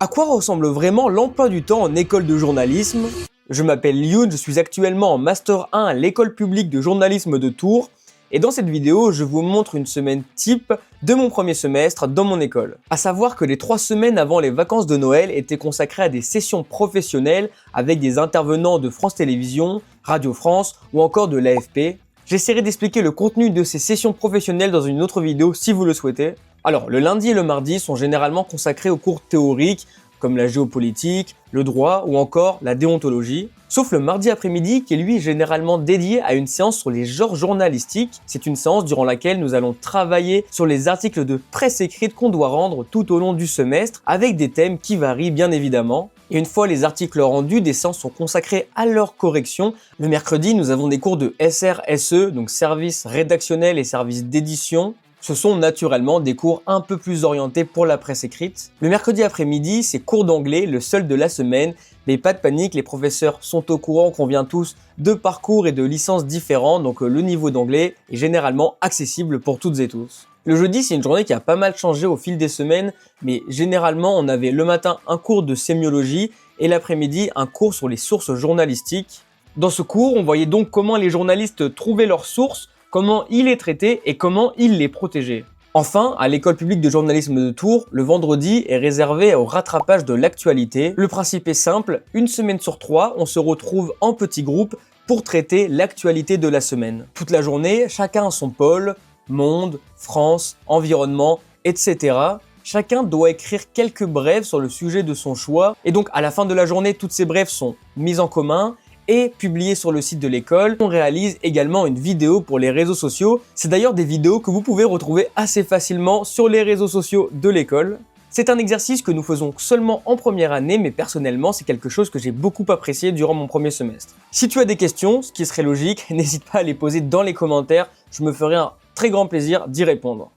À quoi ressemble vraiment l'emploi du temps en école de journalisme? Je m'appelle Youn, je suis actuellement en Master 1 à l'école publique de journalisme de Tours. Et dans cette vidéo, je vous montre une semaine type de mon premier semestre dans mon école. À savoir que les 3 semaines avant les vacances de Noël étaient consacrées à des sessions professionnelles avec des intervenants de France Télévisions, Radio France ou encore de l'AFP. J'essaierai d'expliquer le contenu de ces sessions professionnelles dans une autre vidéo si vous le souhaitez. Alors, le lundi et le mardi sont généralement consacrés aux cours théoriques comme la géopolitique, le droit ou encore la déontologie. Sauf le mardi après-midi qui est lui généralement dédié à une séance sur les genres journalistiques. C'est une séance durant laquelle nous allons travailler sur les articles de presse écrite qu'on doit rendre tout au long du semestre avec des thèmes qui varient bien évidemment. Et une fois les articles rendus, des séances sont consacrées à leur correction. Le mercredi, nous avons des cours de SRSE, donc service rédactionnel et service d'édition. Ce sont naturellement des cours un peu plus orientés pour la presse écrite. Le mercredi après-midi, c'est cours d'anglais, le seul de la semaine. Mais pas de panique, les professeurs sont au courant qu'on vient tous de parcours et de licences différents, donc le niveau d'anglais est généralement accessible pour toutes et tous. Le jeudi, c'est une journée qui a pas mal changé au fil des semaines, mais généralement, on avait le matin un cours de sémiologie et l'après-midi un cours sur les sources journalistiques. Dans ce cours, on voyait donc comment les journalistes trouvaient leurs sources, comment ils les traitaient et comment ils les protégeaient. Enfin, à l'école publique de journalisme de Tours, le vendredi est réservé au rattrapage de l'actualité. Le principe est simple, une semaine sur 3, on se retrouve en petits groupes pour traiter l'actualité de la semaine. Toute la journée, chacun a son pôle, monde, France, environnement, etc. Chacun doit écrire quelques brèves sur le sujet de son choix. Et donc à la fin de la journée, toutes ces brèves sont mises en commun et publiées sur le site de l'école. On réalise également une vidéo pour les réseaux sociaux. C'est d'ailleurs des vidéos que vous pouvez retrouver assez facilement sur les réseaux sociaux de l'école. C'est un exercice que nous faisons seulement en première année, mais personnellement, c'est quelque chose que j'ai beaucoup apprécié durant mon premier semestre. Si tu as des questions, ce qui serait logique, n'hésite pas à les poser dans les commentaires. Je me ferai un très grand plaisir d'y répondre.